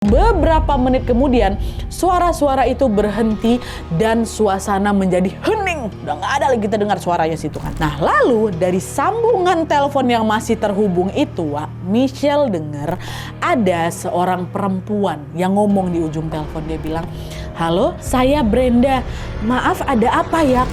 Beberapa menit kemudian, suara-suara itu berhenti dan suasana menjadi hening. Udah gak ada lagi kita dengar suaranya situ kan. Nah lalu dari sambungan telepon yang masih terhubung itu, Michelle dengar ada seorang perempuan yang ngomong di ujung telepon. Dia bilang, "Halo, saya Brenda. Maaf, ada apa ya?"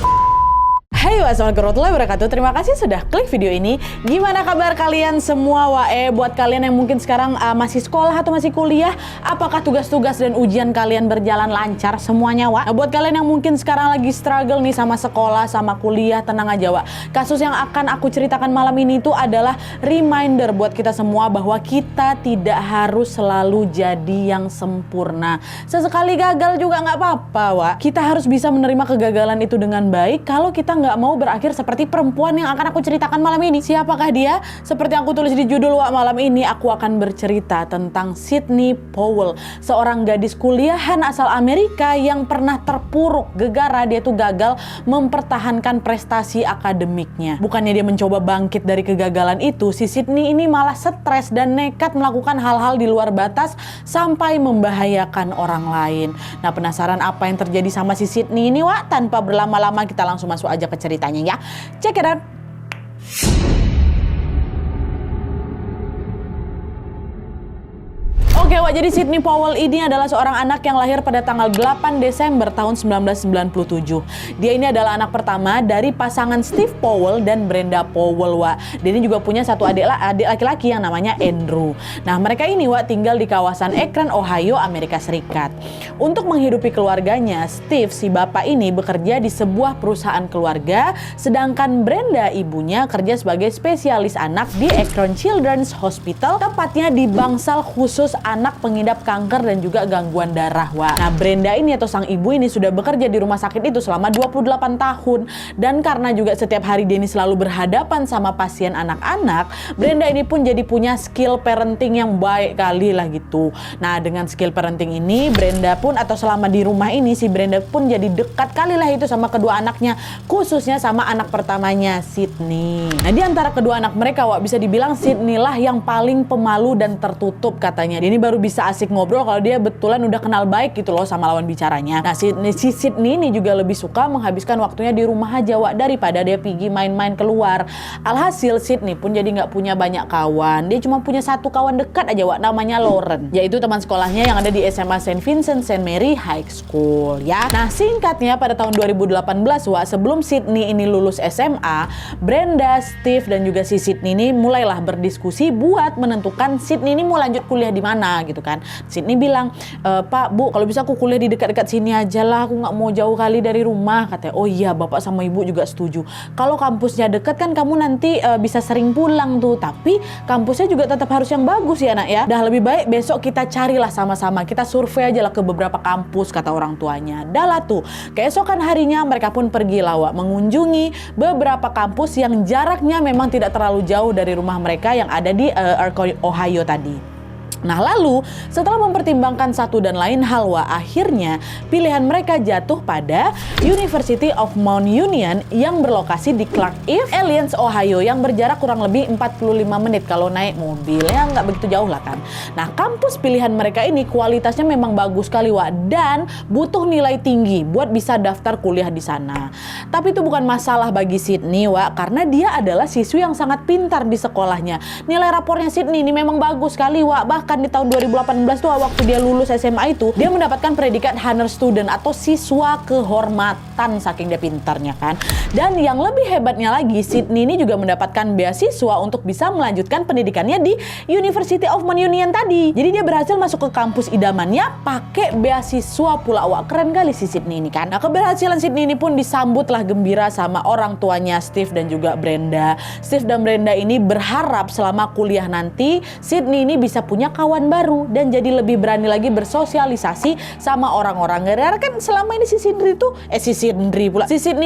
Hai, wassalamualaikum warahmatullahi wabarakatuh. Terima kasih sudah klik video ini. Gimana kabar kalian semua? Buat kalian yang mungkin sekarang masih sekolah atau masih kuliah, apakah tugas-tugas dan ujian kalian berjalan lancar semuanya, Nah, buat kalian yang mungkin sekarang lagi struggle nih sama sekolah, sama kuliah, tenang aja, Kasus yang akan aku ceritakan malam ini itu adalah reminder buat kita semua bahwa kita tidak harus selalu jadi yang sempurna. Sesekali gagal juga nggak apa-apa, Kita harus bisa menerima kegagalan itu dengan baik kalau kita nggak mau berakhir seperti perempuan yang akan aku ceritakan malam ini. Siapakah dia? Seperti yang aku tulis di judul, malam ini aku akan bercerita tentang Sidney Powell, seorang gadis kuliahan asal Amerika yang pernah terpuruk gegara dia tuh gagal mempertahankan prestasi akademiknya. Bukannya dia mencoba bangkit dari kegagalan itu, si Sidney ini malah stres dan nekat melakukan hal-hal di luar batas sampai membahayakan orang lain. Nah, penasaran apa yang terjadi sama si Sidney ini, Tanpa berlama-lama kita langsung masuk aja ke ceritanya ya. Check it out. Oke, jadi Sidney Powell ini adalah seorang anak yang lahir pada tanggal 8 Desember tahun 1997. Dia ini adalah anak pertama dari pasangan Steve Powell dan Brenda Powell, Dia ini juga punya satu adik laki-laki yang namanya Andrew. Nah, mereka ini, tinggal di kawasan Akron, Ohio, Amerika Serikat. Untuk menghidupi keluarganya, Steve, si bapak ini bekerja di sebuah perusahaan keluarga, sedangkan Brenda, ibunya, kerja sebagai spesialis anak di Akron Children's Hospital, tepatnya di bangsal khusus anak pengidap kanker dan juga gangguan darah, Nah, Brenda ini atau sang ibu ini sudah bekerja di rumah sakit itu selama 28 tahun. Dan karena juga setiap hari dia ini selalu berhadapan sama pasien anak-anak, Brenda ini pun jadi punya skill parenting yang baik kali lah gitu. Nah, dengan skill parenting ini, Brenda pun atau selama di rumah ini, si Brenda pun jadi dekat kali lah itu sama kedua anaknya, khususnya sama anak pertamanya, Sidney. Nah, di antara kedua anak mereka, bisa dibilang Sidney lah yang paling pemalu dan tertutup katanya. Dia ini baru bisa asik ngobrol kalau dia betulan udah kenal baik gitu loh sama lawan bicaranya. Nah, si Sidney ini juga lebih suka menghabiskan waktunya di rumah aja, daripada dia pergi main-main keluar. Alhasil Sidney pun jadi nggak punya banyak kawan. Dia cuma punya satu kawan dekat aja, namanya Lauren, yaitu teman sekolahnya yang ada di SMA St. Vincent St. Mary High School ya. Nah, singkatnya pada tahun 2018, sebelum Sidney ini lulus SMA, Brenda, Steve dan juga si Sidney ini mulailah berdiskusi buat menentukan Sidney ini mau lanjut kuliah di mana gitu kan. Sidney bilang, "Pak, Bu, kalau bisa aku kuliah di dekat-dekat sini aja lah, aku nggak mau jauh kali dari rumah," katanya. "Oh iya, Bapak sama Ibu juga setuju. Kalau kampusnya dekat kan kamu nanti bisa sering pulang tuh, tapi kampusnya juga tetap harus yang bagus ya, Nak ya. Dah lebih baik besok kita carilah sama-sama, kita survei aja lah ke beberapa kampus," kata orang tuanya. Dah lah tuh, keesokan harinya mereka pun pergi mengunjungi beberapa kampus yang jaraknya memang tidak terlalu jauh dari rumah mereka yang ada di Akron, Ohio tadi. Nah, lalu setelah mempertimbangkan satu dan lain hal, akhirnya pilihan mereka jatuh pada University of Mount Union yang berlokasi di Clark Eve, Alliance, Ohio, yang berjarak kurang lebih 45 menit kalau naik mobil, ya nggak begitu jauh lah kan. Nah, kampus pilihan mereka ini kualitasnya memang bagus sekali, dan butuh nilai tinggi buat bisa daftar kuliah di sana. Tapi itu bukan masalah bagi Sidney, karena dia adalah siswi yang sangat pintar di sekolahnya. Nilai rapornya Sidney ini memang bagus sekali, Bahkan di tahun 2018 tuh waktu dia lulus SMA itu, dia mendapatkan predikat honor student atau siswa kehormatan saking dia pintarnya kan. Dan yang lebih hebatnya lagi, Sidney ini juga mendapatkan beasiswa untuk bisa melanjutkan pendidikannya di University of Mount Union tadi. Jadi dia berhasil masuk ke kampus idamannya pakai beasiswa pula, Keren kali si Sidney ini kan. Nah, keberhasilan Sidney ini pun disambutlah gembira sama orang tuanya Steve dan juga Brenda. Steve dan Brenda ini berharap selama kuliah nanti Sidney ini bisa punya kawan baru dan jadi lebih berani lagi bersosialisasi sama orang-orang. Karena kan selama ini si Sidney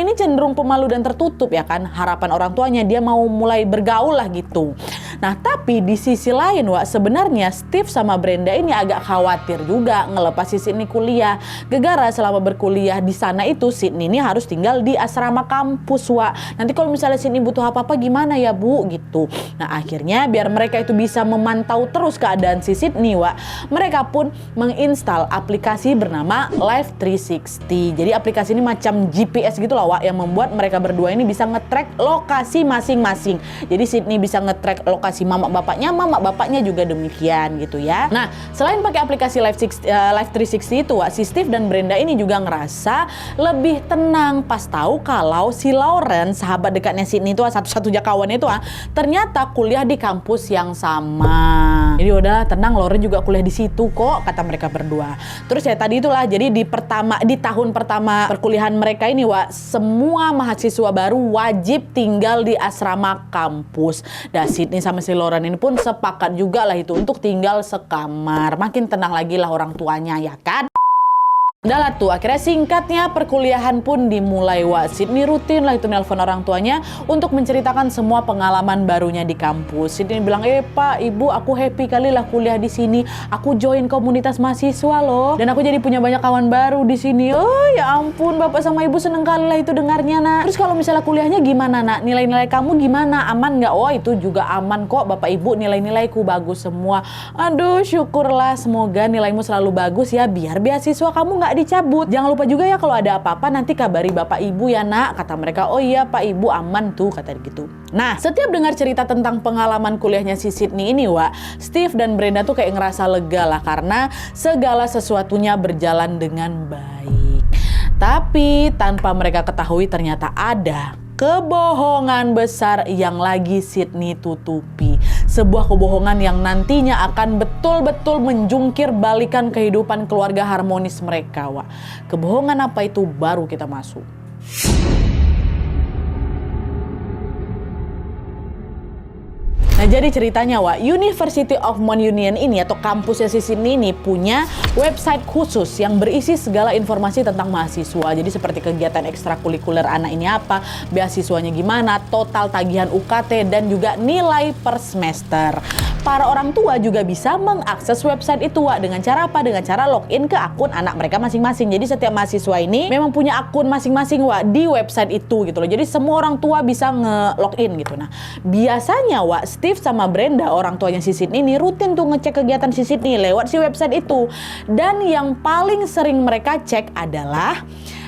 ini cenderung pemalu dan tertutup ya kan. Harapan orang tuanya dia mau mulai bergaul lah gitu. Nah, tapi di sisi lain, sebenarnya Steve sama Brenda ini agak khawatir juga ngelepas si Sidney kuliah. Gegara selama berkuliah di sana itu Sidney ini harus tinggal di asrama kampus, Nanti kalau misalnya Sidney butuh apa-apa gimana ya, Bu gitu. Nah, akhirnya biar mereka itu bisa memantau terus keadaan dan si Sydney, mereka pun menginstal aplikasi bernama Live 360. Jadi aplikasi ini macam GPS gitu loh, yang membuat mereka berdua ini bisa nge-track lokasi masing-masing. Jadi Sydney bisa nge-track lokasi mama bapaknya juga demikian gitu ya. Nah, selain pakai aplikasi Live 360 itu, si Steve dan Brenda ini juga ngerasa lebih tenang pas tahu kalau si Lauren, sahabat dekatnya Sydney itu, satu-satunya kawannya itu, ternyata kuliah di kampus yang sama. Jadi udahlah tenang, Lauren juga kuliah di situ kok, kata mereka berdua. Terus ya tadi itulah, jadi di tahun pertama perkuliahan mereka ini, semua mahasiswa baru wajib tinggal di asrama kampus. Dan Sydney sama si Lauren ini pun sepakat juga lah itu untuk tinggal sekamar. Makin tenang lagi lah orang tuanya, ya kan? Udah lah tuh, akhirnya singkatnya perkuliahan pun dimulai, Sydney rutin lah itu nelpon orang tuanya untuk menceritakan semua pengalaman barunya di kampus. Sydney bilang, Pak, Ibu, aku happy kali lah kuliah di sini. Aku join komunitas mahasiswa loh, dan aku jadi punya banyak kawan baru di sini. Oh ya ampun, Bapak sama Ibu seneng kali lah itu dengarnya, nak. Terus kalau misalnya kuliahnya gimana, nak? Nilai-nilai kamu gimana? Aman nggak? Oh itu juga aman kok, Bapak Ibu, nilai-nilaiku bagus semua. Aduh, syukurlah, semoga nilaimu selalu bagus ya, biar beasiswa kamu nggak dicabut. Jangan lupa juga ya kalau ada apa-apa nanti kabari Bapak Ibu ya, nak, kata mereka. Oh iya Pak Ibu, aman tuh, kata gitu. Nah, setiap dengar cerita tentang pengalaman kuliahnya si Sydney ini, Steve dan Brenda tuh kayak ngerasa lega lah karena segala sesuatunya berjalan dengan baik. Tapi tanpa mereka ketahui ternyata ada kebohongan besar yang lagi Sydney tutupi. Sebuah kebohongan yang nantinya akan betul-betul menjungkir balikan kehidupan keluarga harmonis mereka, Kebohongan apa itu baru kita masuk. Nah, jadi ceritanya, University of Mount Union ini atau kampusnya si Sydney ini punya website khusus yang berisi segala informasi tentang mahasiswa. Jadi seperti kegiatan ekstrakurikuler anak ini apa, beasiswanya gimana, total tagihan UKT, dan juga nilai per semester. Para orang tua juga bisa mengakses website itu, dengan cara apa? Dengan cara login ke akun anak mereka masing-masing. Jadi setiap mahasiswa ini memang punya akun masing-masing, di website itu gitu loh. Jadi semua orang tua bisa nge-login gitu. Nah, biasanya, Steve sama Brenda, orang tuanya si Sydney ini, rutin tuh ngecek kegiatan si Sydney lewat si website itu. Dan yang paling sering mereka cek adalah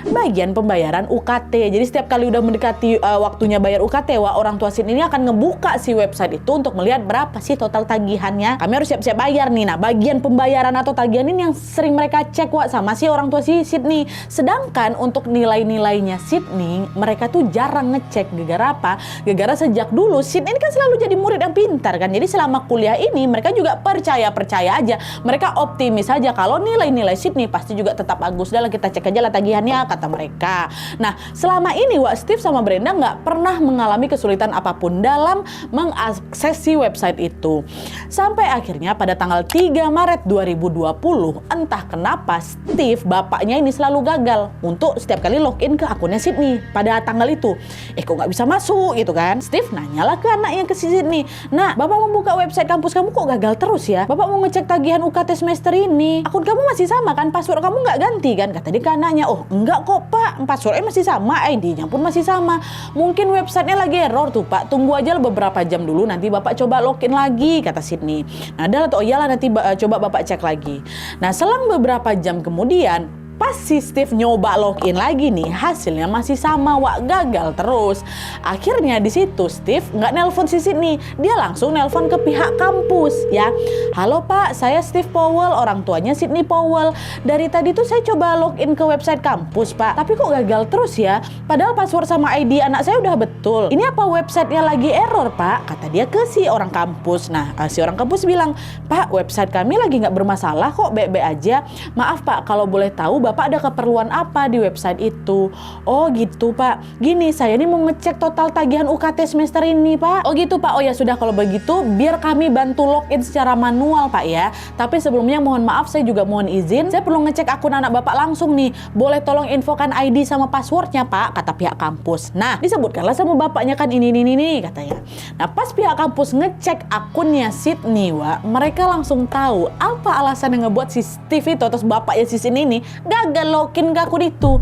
bagian pembayaran UKT. Jadi setiap kali udah mendekati waktunya bayar UKT, orang tua Sydney ini akan ngebuka si website itu untuk melihat berapa sih total tagihannya. Kami harus siap-siap bayar nih. Nah, bagian pembayaran atau tagihan ini yang sering mereka cek, sama si orang tua si Sydney. Sedangkan untuk nilai-nilainya Sydney, mereka tuh jarang ngecek. Gara-gara apa? Gara-gara sejak dulu Sydney ini kan selalu jadi murid yang pintar kan. Jadi selama kuliah ini mereka juga percaya aja. Mereka optimis aja kalau nilai-nilai Sydney pasti juga tetap bagus. Udah lah, kita cek aja lah tagihannya, kata mereka. Nah, selama ini Steve sama Brenda nggak pernah mengalami kesulitan apapun dalam mengakses si website itu. Sampai akhirnya pada tanggal 3 Maret 2020, entah kenapa Steve, bapaknya ini selalu gagal untuk setiap kali login ke akunnya Sydney pada tanggal itu. Kok nggak bisa masuk gitu kan? Steve nanyalah ke anaknya, ke Sydney. Nah, Bapak membuka website kampus kamu kok gagal terus ya? Bapak mau ngecek tagihan UKT semester ini. Akun kamu masih sama kan? Password kamu nggak ganti kan? Kata dia ke anaknya. Oh, enggak kok Pak, passwordnya masih sama, ID-nya pun masih sama. Mungkin websitenya lagi error tuh Pak. Tunggu aja beberapa jam dulu, nanti Bapak coba login lagi, kata Sydney. Nah, oh iyalah nanti coba Bapak cek lagi. Nah, selang beberapa jam kemudian, pas si Steve nyoba login lagi nih, hasilnya masih sama, gagal terus. Akhirnya di situ Steve nggak nelpon si Sydney, dia langsung nelpon ke pihak kampus ya. Halo Pak, saya Steve Powell, orang tuanya Sydney Powell. Dari tadi tuh saya coba login ke website kampus Pak, tapi kok gagal terus ya. Padahal password sama ID anak saya udah betul. Ini apa websitenya lagi error Pak? Kata dia ke si orang kampus. Nah, si orang kampus bilang, Pak, website kami lagi nggak bermasalah kok, baik-baik aja. Maaf Pak, kalau boleh tahu Bapak ada keperluan apa di website itu? Oh gitu Pak, gini saya ini mau ngecek total tagihan UKT semester ini Pak. Oh gitu Pak, oh ya sudah kalau begitu biar kami bantu login secara manual Pak ya. Tapi sebelumnya mohon maaf, saya juga mohon izin, saya perlu ngecek akun anak Bapak langsung nih. Boleh tolong infokan ID sama passwordnya Pak, kata pihak kampus. Nah, disebutkanlah sama bapaknya kan ini katanya. Nah, pas pihak kampus ngecek akunnya Sydney, mereka langsung tahu apa alasan yang ngebuat si Steve itu atau bapaknya si Sydney ini gagal login ke akun itu.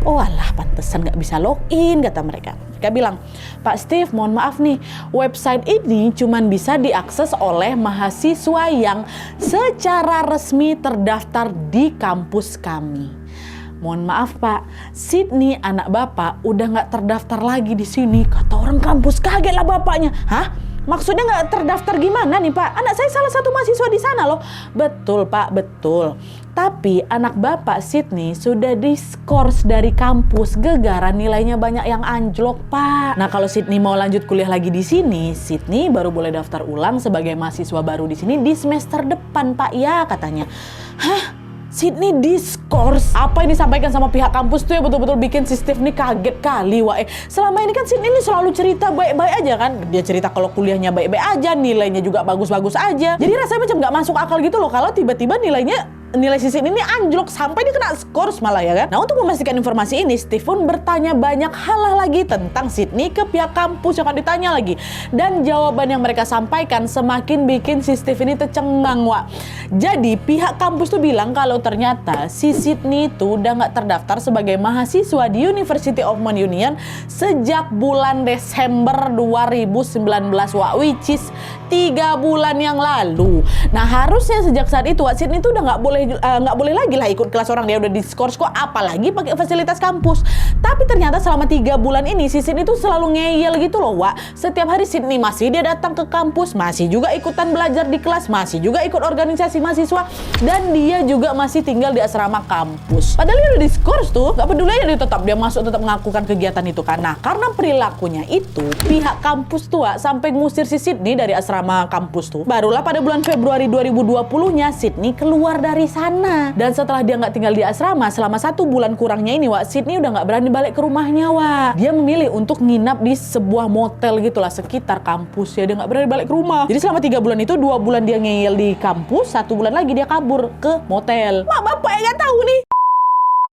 Oh alah, pantesan gak bisa login, kata mereka. Mereka bilang, Pak Steve, mohon maaf nih, website ini cuman bisa diakses oleh mahasiswa yang secara resmi terdaftar di kampus kami. Mohon maaf Pak, Sydney anak Bapak udah nggak terdaftar lagi di sini. Kata orang kampus, kaget lah bapaknya. Hah? Maksudnya nggak terdaftar gimana nih Pak? Anak saya salah satu mahasiswa di sana loh. Betul Pak, betul. Tapi anak Bapak Sydney sudah diskors dari kampus gara-gara nilainya banyak yang anjlok Pak. Nah kalau Sydney mau lanjut kuliah lagi di sini, Sydney baru boleh daftar ulang sebagai mahasiswa baru di sini di semester depan Pak ya katanya. Hah? Sydney diskors. Apa yang disampaikan sama pihak kampus tuh ya betul-betul bikin si Steve nih kaget kali. Wah, selama ini kan Sydney ini selalu cerita baik-baik aja kan. Dia cerita kalau kuliahnya baik-baik aja, nilainya juga bagus-bagus aja. Jadi rasanya macam nggak masuk akal gitu loh kalau tiba-tiba nilai si Sydney ini anjlok sampai dia kena skors malah ya kan. Nah untuk memastikan informasi ini, Steve pun bertanya banyak hal lagi tentang Sydney ke pihak kampus yang akan ditanya lagi. Dan jawaban yang mereka sampaikan semakin bikin si Steve ini tercengang Wak. Jadi pihak kampus tuh bilang kalau ternyata si Sydney itu udah nggak terdaftar sebagai mahasiswa di University of Mount Union sejak bulan Desember 2019 Wak, which is 3 bulan yang lalu. Nah harusnya sejak saat itu Wak, Sydney itu udah nggak boleh lagi lah ikut kelas orang, dia udah diskors kok, apalagi pakai fasilitas kampus. Tapi ternyata selama 3 bulan ini si Sydney itu selalu ngeyel gitu loh Wak. Setiap hari Sydney masih dia datang ke kampus, masih juga ikutan belajar di kelas, masih juga ikut organisasi mahasiswa, dan dia juga masih tinggal di asrama kampus. Padahal dia udah diskors tuh, gak peduli aja dia masuk tetap melakukan kegiatan itu kan. Nah karena perilakunya itu, pihak kampus tuh Wak, sampai ngusir si Sydney dari asrama kampus tuh. Barulah pada bulan Februari 2020-nya Sydney keluar dari sana. Dan setelah dia nggak tinggal di asrama selama 1 bulan kurangnya ini Wak, Sydney udah nggak berani balik ke rumahnya Wak. Dia memilih untuk nginap di sebuah motel gitulah sekitar kampus ya, dia nggak berani balik ke rumah. Jadi selama 3 bulan itu 2 bulan dia ngeyel di kampus, 1 bulan lagi dia kabur ke motel. Wah bapak ya nggak tahu nih.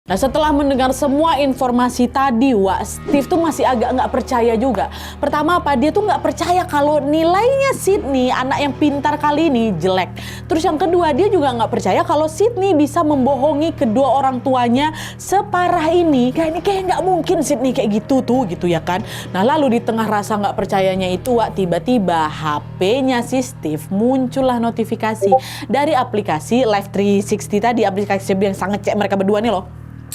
Nah setelah mendengar semua informasi tadi Wak, Steve tuh masih agak nggak percaya juga. Pertama apa, dia tuh nggak percaya kalau nilainya Sydney, anak yang pintar kali ini, jelek. Terus yang kedua, dia juga nggak percaya kalau Sydney bisa membohongi kedua orang tuanya separah ini. Kayak nggak mungkin Sydney kayak gitu ya kan. Nah lalu di tengah rasa nggak percayanya itu Wak, tiba-tiba HP-nya si Steve muncullah notifikasi dari aplikasi Life 360 tadi, aplikasi yang sangat cek mereka berdua nih loh.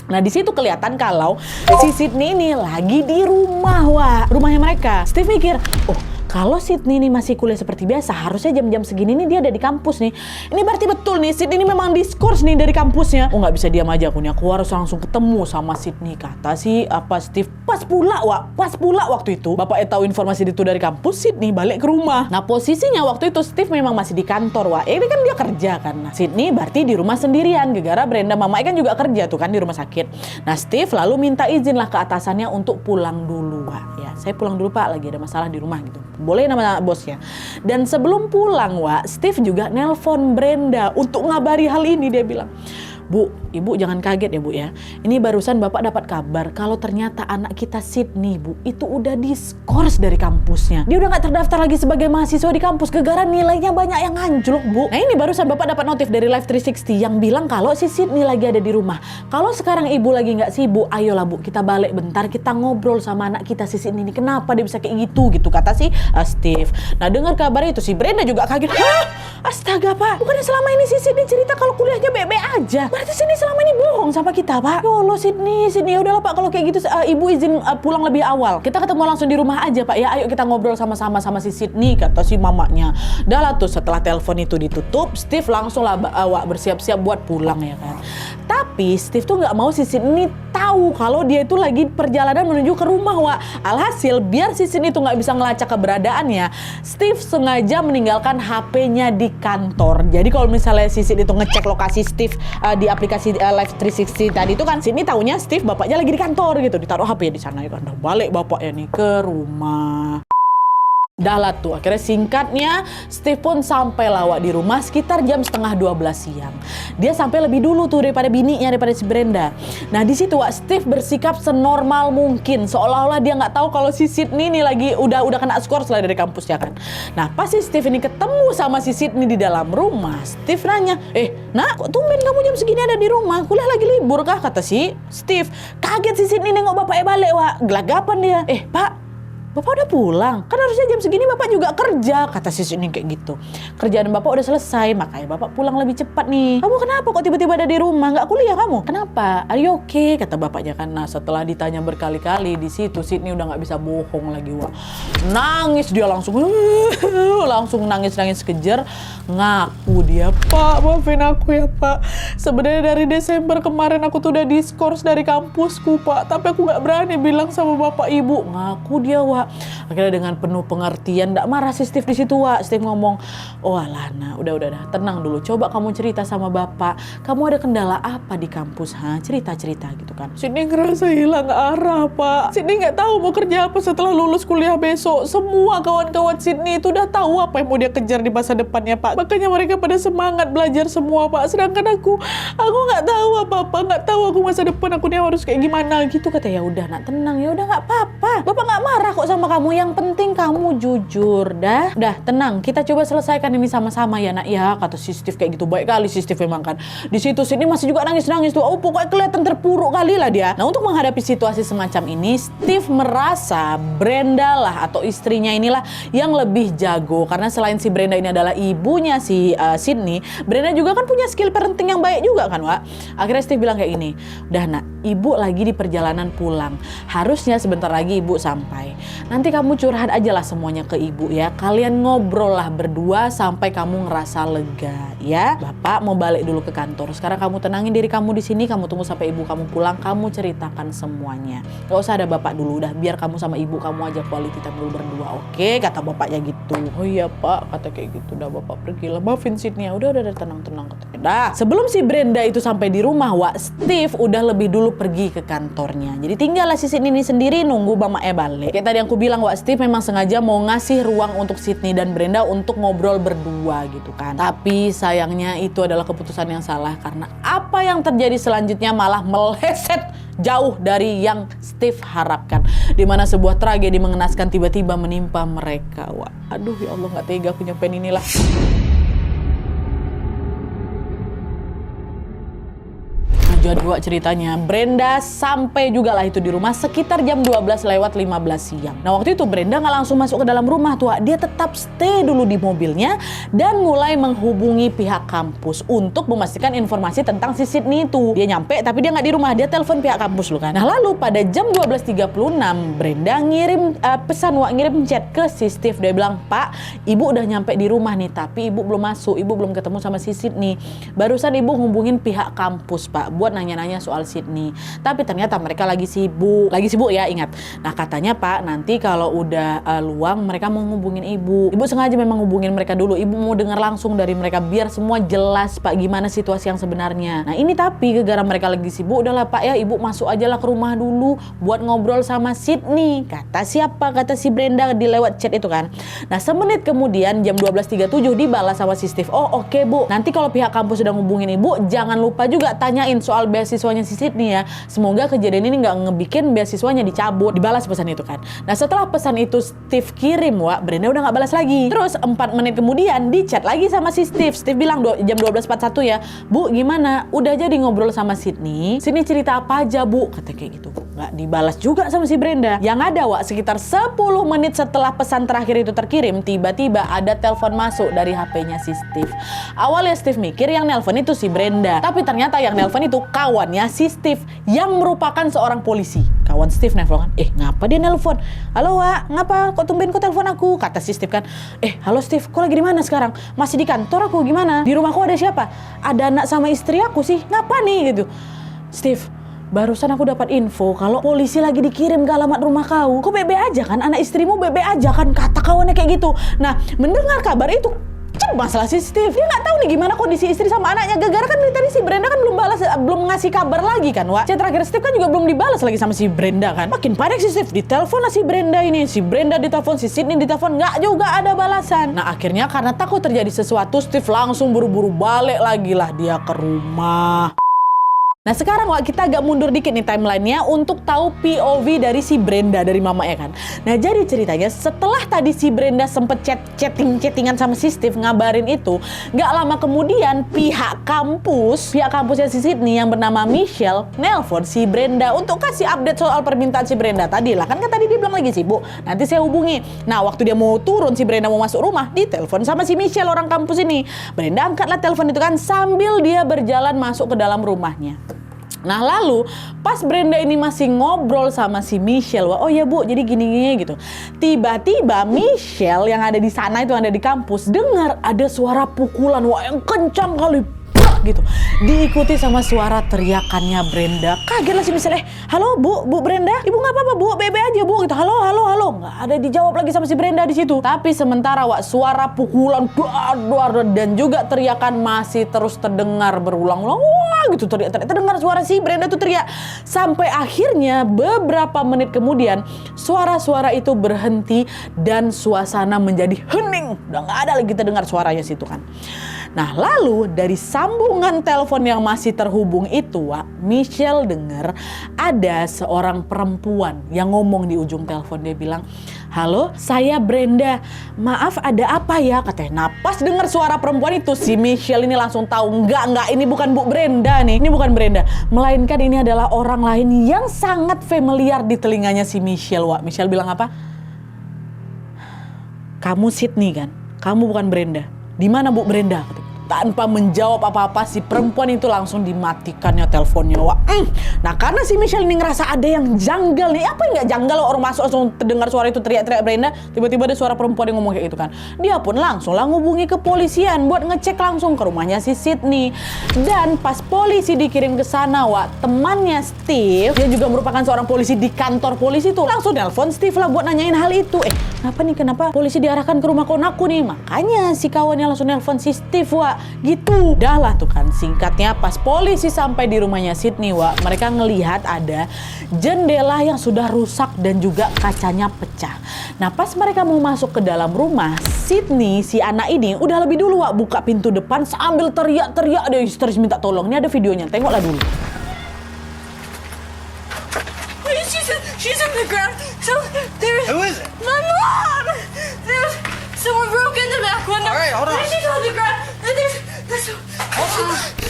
Nah di situ kelihatan kalau si Sydney ini lagi di rumah Wak, rumahnya mereka. Steve mikir, oh kalau Sydney ini masih kuliah seperti biasa, harusnya jam-jam segini nih dia ada di kampus nih. Ini berarti betul nih, Sydney ini memang diskors nih dari kampusnya. Oh nggak bisa diam aja aku nih, aku harus langsung ketemu sama Sydney. Kata si Steve, pas pula waktu itu bapaknya tahu informasi itu dari kampus, Sydney balik ke rumah. Nah posisinya waktu itu Steve memang masih di kantor Wak. Ini kan dia kerja kan. Nah Sydney berarti di rumah sendirian, gara-gara Brenda mamanya kan juga kerja tuh kan di rumah sakit. Nah Steve lalu minta izin lah ke atasannya untuk pulang dulu Wak. Ya saya pulang dulu Pak, lagi ada masalah di rumah gitu. Boleh nama bosnya. Dan sebelum pulang Wak, Steve juga nelpon Brenda untuk ngabari hal ini. Dia bilang, Bu, Ibu jangan kaget ya Bu ya. Ini barusan Bapak dapat kabar kalau ternyata anak kita Sydney Bu, itu udah diskors dari kampusnya. Dia udah gak terdaftar lagi sebagai mahasiswa di kampus gara-gara nilainya banyak yang anjlok Bu. Nah ini barusan Bapak dapat notif dari Life 360 yang bilang kalau si Sydney lagi ada di rumah. Kalau sekarang Ibu lagi gak sibuk, ayolah Bu kita balik bentar, kita ngobrol sama anak kita si Sydney ini. Kenapa dia bisa kayak gitu kata si Steve. Nah dengar kabar itu si Brenda juga kaget. Hah? Astaga Pak, bukannya selama ini si Sydney cerita kalau kuliahnya baik-baik aja. Berarti Sydney selama ini bohong sama kita Pak. Ya Allah Sydney udahlah Pak kalau kayak gitu Ibu izin pulang lebih awal. Kita ketemu langsung di rumah aja Pak ya. Ayo kita ngobrol sama-sama sama si Sydney kata si mamanya. Dah lah tuh setelah telepon itu ditutup, Steve langsung lah bersiap-siap buat pulang ya kan. Tapi Steve tuh nggak mau si Sydney tahu kalau dia itu lagi perjalanan menuju ke rumah Wak. Alhasil biar si Sydney itu nggak bisa ngelacak keberadaannya, Steve sengaja meninggalkan HP-nya di kantor. Jadi kalau misalnya si Sydney itu ngecek lokasi Steve di aplikasi Life 360 tadi itu kan, Sydney taunya Steve bapaknya lagi di kantor gitu, ditaruh HP-nya di sana ya kan. Balik bapaknya nih ke rumah. Dahlah tuh, akhirnya singkatnya Steve pun sampai lawak di rumah sekitar jam setengah 12 siang. Dia sampai lebih dulu tuh daripada bininya, daripada si Brenda. Nah di situ Steve bersikap senormal mungkin, seolah-olah dia nggak tahu kalau si Sydney ini lagi udah kena skor lah dari kampus ya kan. Nah pas si Steve ini ketemu sama si Sydney di dalam rumah, Steve nanya, nak kok tumben kamu jam segini ada di rumah? Kuliah lagi libur kah? Kata si Steve. Kaget si Sydney nengok bapaknya balik Wak, gelagapan dia. Pak, Bapak udah pulang, kan harusnya jam segini Bapak juga kerja, kata si Sydney kayak gitu. Kerjaan Bapak udah selesai, makanya Bapak pulang lebih cepat nih. Kamu kenapa kok tiba-tiba ada di rumah, nggak kuliah kamu? Kenapa? Are you okay? Kata bapaknya kan. Nah setelah ditanya berkali-kali di situ, Sydney udah nggak bisa bohong lagi Wak. Nangis dia langsung nangis kejer, ngaku dia, Pak maafin aku ya Pak. Sebenarnya dari Desember kemarin aku tuh udah diskors dari kampusku Pak, tapi aku nggak berani bilang sama bapak ibu. Ngaku dia Wak. Akhirnya dengan penuh pengertian, nggak marah si Steve di situ Wak. Steve ngomong, oh alah nah, udah tenang dulu. Coba kamu cerita sama bapak, kamu ada kendala apa di kampus? Cerita gitu kan. Sydney ngerasa hilang arah Pak. Sydney nggak tahu mau kerja apa setelah lulus kuliah besok. Semua kawan-kawan Sydney itu udah tahu apa yang mau dia kejar di masa depannya Pak. Makanya mereka pada semangat belajar semua Pak. Sedangkan aku nggak tahu apa-apa, nggak tahu aku masa depan aku nih harus kayak gimana gitu. Kata ya udah nak tenang, ya udah nggak apa-apa. Bapak nggak marah kok sama kamu, yang penting kamu jujur dah tenang, kita coba selesaikan ini sama-sama ya nak ya, kata si Steve kayak gitu. Baik kali si Steve memang kan. Di situ Sydney masih juga nangis tuh. Oh pokoknya kelihatan terpuruk kali lah dia. Nah untuk menghadapi situasi semacam ini, Steve merasa Brenda lah atau istrinya inilah yang lebih jago, karena selain si Brenda ini adalah ibunya si Sydney, Brenda juga kan punya skill parenting yang baik juga kan Wak. Akhirnya Steve bilang kayak gini, udah nak, ibu lagi di perjalanan pulang, harusnya sebentar lagi ibu sampai. Nanti kamu curhat aja lah semuanya ke ibu ya. Kalian ngobrol lah berdua sampai kamu ngerasa lega ya. Bapak mau balik dulu ke kantor. Sekarang kamu tenangin diri kamu di sini. Kamu tunggu sampai ibu kamu pulang. Kamu ceritakan semuanya. Gak usah ada bapak dulu. Udah biar kamu sama ibu kamu aja quality time dulu berdua. Oke, kata bapaknya gitu. Oh iya Pak, kata kayak gitu. Udah bapak pergi lah. Maafin Sydney. Udah tenang katanya. Dah. Sebelum si Brenda itu sampai di rumah Wak, Steve udah lebih dulu pergi ke kantornya. Jadi tinggallah si Sydney ini sendiri nunggu bapaknya balik. Kayak tadi yang aku bilang Wak, Steve memang sengaja mau ngasih ruang untuk Sydney dan Brenda untuk ngobrol berdua gitu kan. Tapi sayangnya itu adalah keputusan yang salah, karena apa yang terjadi selanjutnya malah meleset jauh dari yang Steve harapkan. Dimana sebuah tragedi mengenaskan tiba-tiba menimpa mereka Wak. Aduh ya Allah, gak tega aku nyampein inilah. Jadi Wak ceritanya, Brenda sampai juga lah itu di rumah sekitar jam 12:15 siang. Nah waktu itu Brenda nggak langsung masuk ke dalam rumah tuh Wak. Dia tetap stay dulu di mobilnya dan mulai menghubungi pihak kampus untuk memastikan informasi tentang si Sydney itu. Dia nyampe tapi dia nggak di rumah, dia telepon pihak kampus loh kan. Nah lalu pada jam 12:36 Brenda ngirim pesan Wak, ngirim chat ke si Steve. Dia bilang, Pak, ibu udah nyampe di rumah nih, tapi ibu belum masuk, ibu belum ketemu sama si Sydney. Barusan ibu hubungin pihak kampus Pak buat nanya-nanya soal Sydney. Tapi ternyata mereka lagi sibuk ya, ingat. Nah katanya Pak, nanti kalau udah luang mereka mau ngubungin ibu. Ibu sengaja memang ngubungin mereka dulu. Ibu mau dengar langsung dari mereka biar semua jelas Pak gimana situasi yang sebenarnya. Nah ini tapi gara-gara mereka lagi sibuk, udahlah Pak ya, ibu masuk aja lah ke rumah dulu buat ngobrol sama Sydney. Kata siapa? Kata si Brenda di lewat chat itu kan. Nah semenit kemudian jam 12:37 dibalas sama si Steve. Oh oke Bu, nanti kalau pihak kampus sudah ngubungin ibu, jangan lupa juga tanyain soal beasiswanya si Sydney ya. Semoga kejadian ini nggak ngebikin beasiswanya dicabut. Dibalas pesan itu kan. Nah setelah pesan itu Steve kirim Wak, Brenda udah nggak balas lagi. Terus 4 menit kemudian di chat lagi sama si Steve. Steve bilang jam 12:41 ya, Bu gimana? Udah jadi ngobrol sama Sydney? Sydney cerita apa aja Bu? Kata kayak gitu. Nggak dibalas juga sama si Brenda. Yang ada Wak, sekitar 10 menit setelah pesan terakhir itu terkirim, tiba-tiba ada telepon masuk dari HP-nya si Steve. Awalnya Steve mikir yang nelpon itu si Brenda, tapi ternyata yang nelpon itu kawannya si Steve yang merupakan seorang polisi. Kawan Steve nelfon kan, ngapa dia nelfon? Halo Wak, ngapa kok tumben kok telepon aku? Kata si Steve kan, halo Steve, kok lagi di mana sekarang? Masih di kantor aku, gimana? Di rumahku ada siapa? Ada anak sama istri aku sih, ngapa nih gitu. Steve, barusan aku dapat info kalau polisi lagi dikirim ke alamat rumah kau. Kok bebe aja kan, anak istrimu bebe aja kan, kata kawannya kayak gitu. Nah, mendengar kabar itu, masalah si Steve, dia nggak tahu nih gimana kondisi istri sama anaknya. Gara-gara kan tadi si Brenda kan belum balas belum ngasih kabar lagi kan, Wak. Chat terakhir Steve kan juga belum dibalas lagi sama si Brenda kan. Makin panik si Steve, ditelepon lah si Brenda ini. Si Brenda ditelepon, si Sydney ditelepon, nggak juga ada balasan. Nah akhirnya karena takut terjadi sesuatu, Steve langsung buru-buru balik lagi lah dia ke rumah. Nah sekarang Wak, kita agak mundur dikit nih timelinenya untuk tahu POV dari si Brenda, dari mama ya kan. Nah jadi ceritanya setelah tadi si Brenda sempet chattingan sama si Steve ngabarin itu, nggak lama kemudian pihak kampusnya si Sydney yang bernama Michelle nelpon si Brenda untuk kasih update soal permintaan si Brenda tadi lah. Kan tadi dia bilang lagi sibuk, nanti saya hubungi. Nah waktu dia mau turun, si Brenda mau masuk rumah, ditelepon sama si Michelle orang kampus ini. Brenda angkatlah telepon itu kan sambil dia berjalan masuk ke dalam rumahnya. Nah lalu pas Brenda ini masih ngobrol sama si Michelle, wah oh ya bu jadi gini gitu. Tiba-tiba Michelle yang ada di sana itu, yang ada di kampus, dengar ada suara pukulan wah yang kencang kali gitu. Diikuti sama suara teriakannya Brenda. Kaget lah si Michelle, halo bu Brenda, ibu nggak apa-apa bu, bebe aja bu gitu. Halo, nggak ada dijawab lagi sama si Brenda di situ. Tapi sementara wak suara pukulan dan juga teriakan masih terus terdengar berulang-ulang. Wah gitu terdengar suara si Brenda tuh teriak. Sampai akhirnya beberapa menit kemudian suara-suara itu berhenti dan suasana menjadi hening. Udah nggak ada lagi terdengar suaranya situ kan. Nah lalu dari sambungan telepon yang masih terhubung itu Wak, Michelle dengar ada seorang perempuan yang ngomong di ujung telepon. Dia bilang, halo saya Brenda, maaf ada apa ya katanya. Nah pas dengar suara perempuan itu si Michelle ini langsung tahu enggak ini bukan Bu Brenda nih, ini bukan Brenda, melainkan ini adalah orang lain yang sangat familiar di telinganya si Michelle. Wak, Michelle bilang apa? Kamu Sydney kan, kamu bukan Brenda. Di mana Bu Brenda? Tanpa menjawab apa-apa si perempuan itu langsung dimatikannya teleponnya Wak. Nah karena si Michelle ini ngerasa ada yang janggal nih. Apa yang gak janggal orang masuk langsung terdengar suara itu teriak-teriak Brenda. Tiba-tiba ada suara perempuan yang ngomong kayak gitu kan. Dia pun langsung lah ngubungi kepolisian buat ngecek langsung ke rumahnya si Sydney. Dan pas polisi dikirim ke sana Wak, temannya Steve yang juga merupakan seorang polisi di kantor polisi itu langsung nelpon Steve lah buat nanyain hal itu. Kenapa polisi diarahkan ke rumah konakku nih? Makanya si kawannya langsung nelpon si Steve Wak. Gitu. Udah lah tuh kan, singkatnya pas polisi sampai di rumahnya Sydney Wak, mereka ngelihat ada jendela yang sudah rusak dan juga kacanya pecah. Nah pas mereka mau masuk ke dalam rumah, Sydney si anak ini udah lebih dulu Wak buka pintu depan sambil teriak-teriak dia histeris minta tolong. Ini ada videonya, tengoklah dulu. She's in the ground. So there's Who is it? my mom. There's someone broke in the back window. All right, hold on. She's on the ground.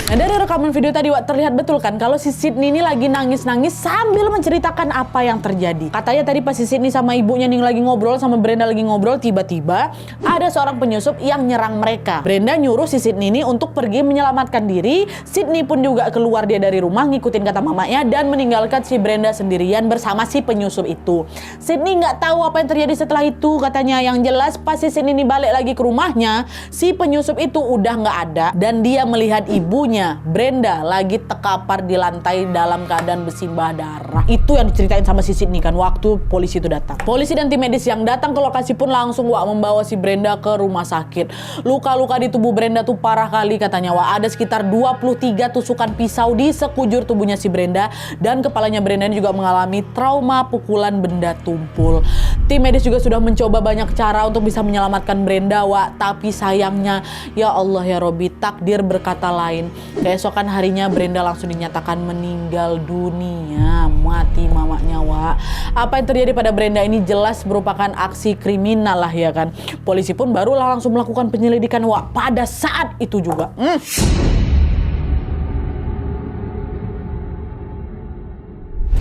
Nah dari rekaman video tadi Wak, terlihat betul kan kalau si Sydney ini lagi nangis-nangis sambil menceritakan apa yang terjadi. Katanya tadi pas si Sydney sama ibunya nih lagi ngobrol, sama Brenda lagi ngobrol, tiba-tiba ada seorang penyusup yang nyerang mereka. Brenda nyuruh si Sydney ini untuk pergi menyelamatkan diri. Sydney pun juga keluar dia dari rumah ngikutin kata mamanya dan meninggalkan si Brenda sendirian bersama si penyusup itu. Sydney nggak tahu apa yang terjadi setelah itu katanya. Yang jelas pas si Sydney ini balik lagi ke rumahnya, si penyusup itu udah nggak ada dan dia melihat ibunya Brenda lagi terkapar di lantai dalam keadaan bersimbah darah. Itu yang diceritain sama si Sydney kan waktu polisi itu datang. Polisi dan tim medis yang datang ke lokasi pun langsung Wak membawa si Brenda ke rumah sakit. Luka-luka di tubuh Brenda tuh parah kali katanya Wak. Ada sekitar 23 tusukan pisau di sekujur tubuhnya si Brenda dan kepalanya Brenda juga mengalami trauma pukulan benda tumpul. Tim medis juga sudah mencoba banyak cara untuk bisa menyelamatkan Brenda Wak, tapi sayangnya ya Allah ya Robi, takdir berkata lain. Keesokan harinya Brenda langsung dinyatakan meninggal dunia, mati mamanya Wak. Apa yang terjadi pada Brenda ini jelas merupakan aksi kriminal lah ya kan. Polisi pun barulah langsung melakukan penyelidikan Wak pada saat itu juga.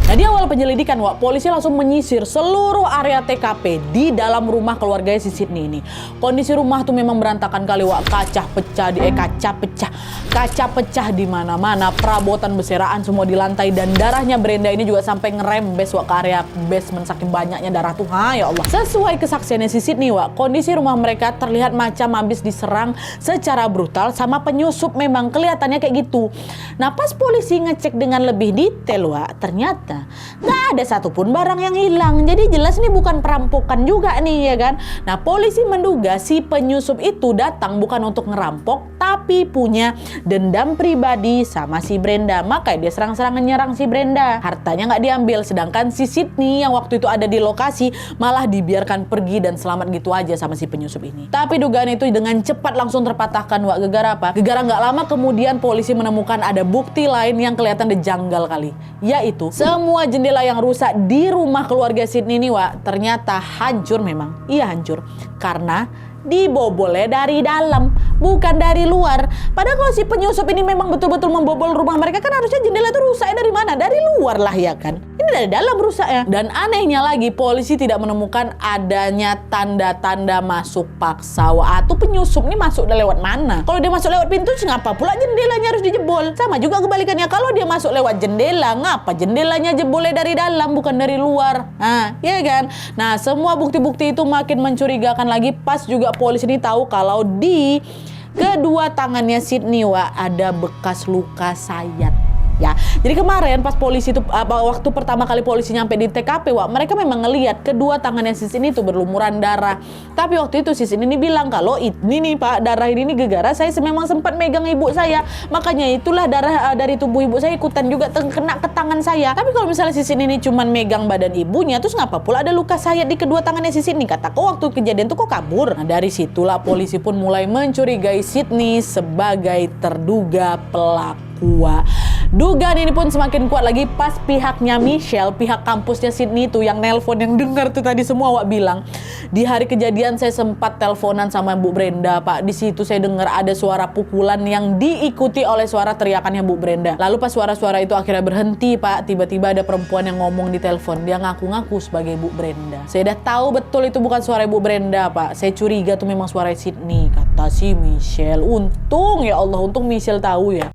Nah di awal penyelidikan Wak, polisi langsung menyisir seluruh area TKP di dalam rumah keluarganya si Sydney ini. Kondisi rumah tuh memang berantakan kali Wak, kaca pecah di mana-mana, perabotan berserakan semua di lantai dan darahnya Brenda ini juga sampai ngerembes Wak ke area basement saking banyaknya darah tuh. Ya Allah. Sesuai kesaksiannya si Sydney Wak, kondisi rumah mereka terlihat macam habis diserang secara brutal sama penyusup, memang kelihatannya kayak gitu. Nah pas polisi ngecek dengan lebih detail Wak, ternyata nggak ada satupun barang yang hilang. Jadi jelas nih bukan perampokan juga nih ya kan. Nah polisi menduga si penyusup itu datang bukan untuk ngerampok, tapi punya dendam pribadi sama si Brenda. Makanya dia serang-serangan nyerang si Brenda. Hartanya nggak diambil, sedangkan si Sydney yang waktu itu ada di lokasi malah dibiarkan pergi dan selamat gitu aja sama si penyusup ini. Tapi dugaan itu dengan cepat langsung terpatahkan, Wak. Gegara apa? Gegara nggak lama kemudian polisi menemukan ada bukti lain yang kelihatan janggal kali, yaitu semua jendela yang rusak di rumah keluarga Sydney ini, Wak, ternyata hancur memang. Iya hancur karena dibobolnya dari dalam, bukan dari luar. Padahal kalau si penyusup ini memang betul-betul membobol rumah mereka, kan harusnya jendela itu rusaknya dari mana? Dari luar lah ya kan. Ini dari dalam rusaknya. Dan anehnya lagi, polisi tidak menemukan adanya tanda-tanda masuk paksa. Wah, tuh penyusup ini masuk lewat mana? Kalau dia masuk lewat pintu, ngapa pula jendelanya harus dijebol? Sama juga kebalikannya, kalau dia masuk lewat jendela, ngapa jendelanya jebolnya dari dalam bukan dari luar? Nah, ya kan? Nah, semua bukti-bukti itu makin mencurigakan lagi. Pas juga polisi ini tahu kalau di kedua tangannya Sydney, Wak, ada bekas luka sayat. Ya, jadi kemarin pas polisi itu waktu pertama kali polisi nyampe di TKP, Wak, mereka memang ngelihat kedua tangannya si Sydney itu berlumuran darah. Tapi waktu itu si Sydney ini bilang kalau ini nih Pak, darah ini gegara saya memang sempat megang ibu saya, makanya itulah darah dari tubuh ibu saya ikutan juga kena ke tangan saya. Tapi kalau misalnya si Sydney ini cuma megang badan ibunya, terus ngapa pula ada luka sayat di kedua tangannya si Sydney? Kataku waktu kejadian tuh kok kabur. Nah dari situlah polisi pun mulai mencurigai Sydney sebagai terduga pelaku. Dugaan ini pun semakin kuat lagi pas pihaknya Michelle, pihak kampusnya Sydney itu yang nelpon, yang dengar tuh tadi semua, Wak, bilang di hari kejadian saya sempat teleponan sama Bu Brenda, Pak. Di situ saya dengar ada suara pukulan yang diikuti oleh suara teriakannya Bu Brenda. Lalu pas suara-suara itu akhirnya berhenti, Pak, tiba-tiba ada perempuan yang ngomong di telepon. Dia ngaku-ngaku sebagai Bu Brenda. Saya udah tahu betul itu bukan suara Bu Brenda, Pak. Saya curiga tuh memang suara Sydney, kata si Michelle. Untung ya Allah, untung Michelle tahu ya.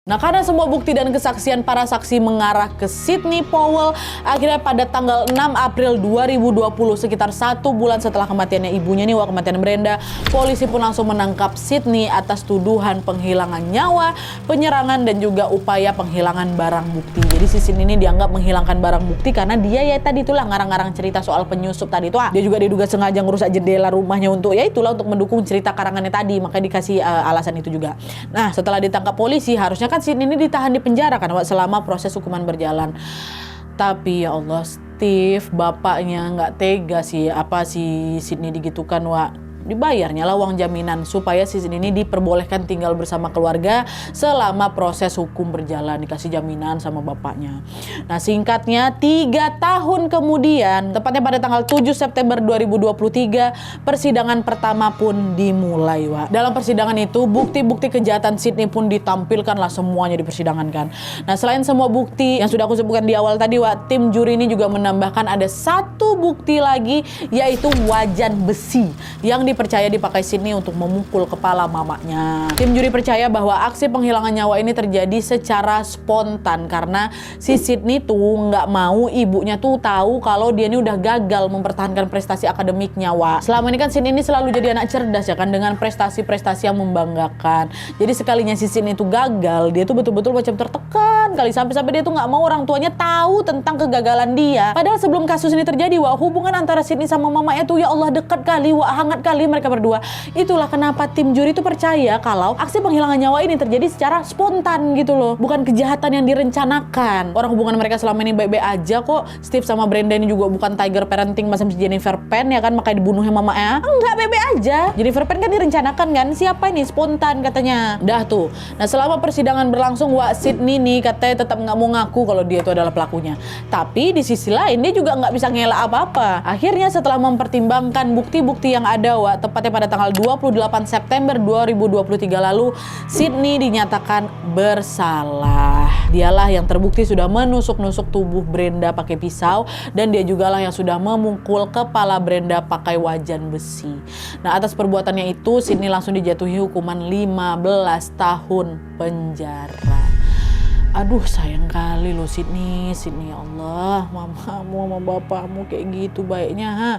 Nah, karena semua bukti dan kesaksian para saksi mengarah ke Sydney Powell, akhirnya pada tanggal 6 April 2020, sekitar 1 bulan setelah kematiannya ibunya nih, Wak, kematian Brenda, polisi pun langsung menangkap Sydney atas tuduhan penghilangan nyawa, penyerangan, dan juga upaya penghilangan barang bukti. Jadi si Sydney ini dianggap menghilangkan barang bukti karena dia ya tadi itulah ngarang-ngarang cerita soal penyusup tadi tuh. Dia juga diduga sengaja ngerusak jendela rumahnya untuk ya itulah untuk mendukung cerita karangannya tadi, makanya dikasih alasan itu juga. Nah, setelah ditangkap polisi, harusnya kan Sydney ini ditahan di penjara kan, Wak, selama proses hukuman berjalan. Tapi ya Allah, Steve bapaknya nggak tega sih si Sydney digitukan, Wak. Dibayarnya lah uang jaminan supaya si Sydney ini diperbolehkan tinggal bersama keluarga selama proses hukum berjalan, dikasih jaminan sama bapaknya. Nah singkatnya 3 tahun kemudian, tepatnya pada tanggal 7 September 2023, persidangan pertama pun dimulai, Wak. Dalam persidangan itu bukti-bukti kejahatan Sydney pun ditampilkan lah semuanya di persidangan kan. Nah selain semua bukti yang sudah aku sebutkan di awal tadi, Wak, tim juri ini juga menambahkan ada satu bukti lagi, yaitu wajan besi yang dipercaya dipakai Sydney untuk memukul kepala mamanya. Tim juri percaya bahwa aksi penghilangan nyawa ini terjadi secara spontan karena si Sydney tuh nggak mau ibunya tuh tahu kalau dia ini udah gagal mempertahankan prestasi akademiknya, Wak. Selama ini kan Sydney ini selalu jadi anak cerdas ya kan, dengan prestasi-prestasi yang membanggakan. Jadi sekalinya si Sydney itu gagal, dia tuh betul-betul macam tertekan kali, sampai-sampai dia tuh nggak mau orang tuanya tahu tentang kegagalan dia. Padahal sebelum kasus ini terjadi, Wak, hubungan antara Sydney sama mamanya tuh ya Allah dekat kali, Wak, hangat kali mereka berdua. Itulah kenapa tim juri itu percaya kalau aksi penghilangan nyawa ini terjadi secara spontan gitu loh, bukan kejahatan yang direncanakan. Orang hubungan mereka selama ini baik-baik aja kok. Steve sama Brenda ini juga bukan tiger parenting macam si Jennifer Penn ya kan, makanya dibunuhnya mamanya. Enggak, baik-baik aja. Jennifer Penn kan direncanakan kan, siapa ini spontan katanya. Dah tuh. Nah selama persidangan berlangsung, Wak, Sydney nih katanya tetap nggak mau ngaku kalau dia itu adalah pelakunya. Tapi di sisi lain dia juga nggak bisa ngelak apa-apa. Akhirnya setelah mempertimbangkan bukti-bukti yang ada, Wak, tepatnya pada tanggal 28 September 2023 lalu, Sydney dinyatakan bersalah. Dialah yang terbukti sudah menusuk-nusuk tubuh Brenda pakai pisau, dan dia jugalah yang sudah memukul kepala Brenda pakai wajan besi. Nah, atas perbuatannya itu Sydney langsung dijatuhi hukuman 15 tahun penjara. Aduh sayang kali lo Sydney ya Allah, mamamu sama bapakmu kayak gitu baiknya, ha.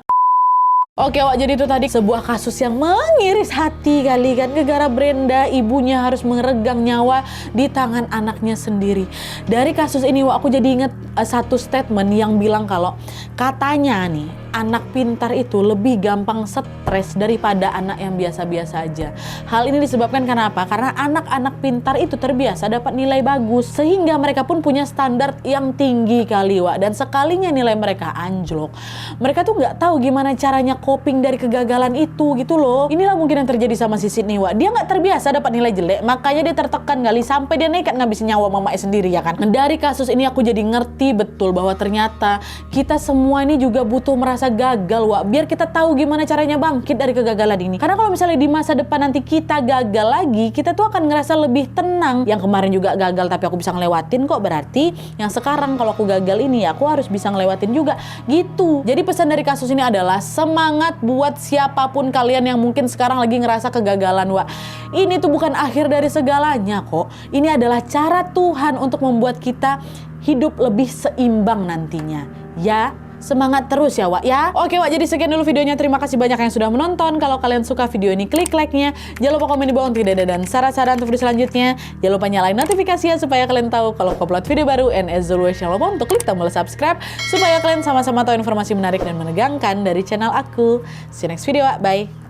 Oke Wak, jadi itu tadi sebuah kasus yang mengiris hati kali kan. Gara-gara Brenda, ibunya harus meregang nyawa di tangan anaknya sendiri. Dari kasus ini Wak, aku jadi inget satu statement yang bilang kalau katanya nih, anak pintar itu lebih gampang stres daripada anak yang biasa-biasa aja. Hal ini disebabkan karena apa? Karena anak-anak pintar itu terbiasa dapat nilai bagus, sehingga mereka pun punya standar yang tinggi kali Wak. Dan sekalinya nilai mereka anjlok, mereka tuh nggak tahu gimana caranya coping dari kegagalan itu gitu loh. Inilah mungkin yang terjadi sama si Sydney Wak. Dia nggak terbiasa dapat nilai jelek, makanya dia tertekan kali sampai dia nekat ngabisin nyawa mamanya sendiri ya kan. Dari kasus ini aku jadi ngerti betul bahwa ternyata kita semua ini juga butuh merasa gagal Wak, biar kita tahu gimana caranya bangkit dari kegagalan ini. Karena kalau misalnya di masa depan nanti kita gagal lagi, kita tuh akan ngerasa lebih tenang. Yang kemarin juga gagal tapi aku bisa ngelewatin kok, berarti yang sekarang kalau aku gagal ini ya aku harus bisa ngelewatin juga gitu. Jadi pesan dari kasus ini adalah semangat buat siapapun kalian yang mungkin sekarang lagi ngerasa kegagalan Wak. Ini tuh bukan akhir dari segalanya kok. Ini adalah cara Tuhan untuk membuat kita hidup lebih seimbang nantinya. Ya, semangat terus ya Wak ya. Oke Wak, jadi sekian dulu videonya. Terima kasih banyak yang sudah menonton. Kalau kalian suka video ini, klik like-nya. Jangan lupa komen di bawah untuk ide dan saran-saran untuk video selanjutnya. Jangan lupa nyalain notifikasinya supaya kalian tahu kalau aku upload video baru. And as always, jangan lupa untuk klik tombol subscribe supaya kalian sama-sama tahu informasi menarik dan menegangkan dari channel aku. See you next video Wak, bye.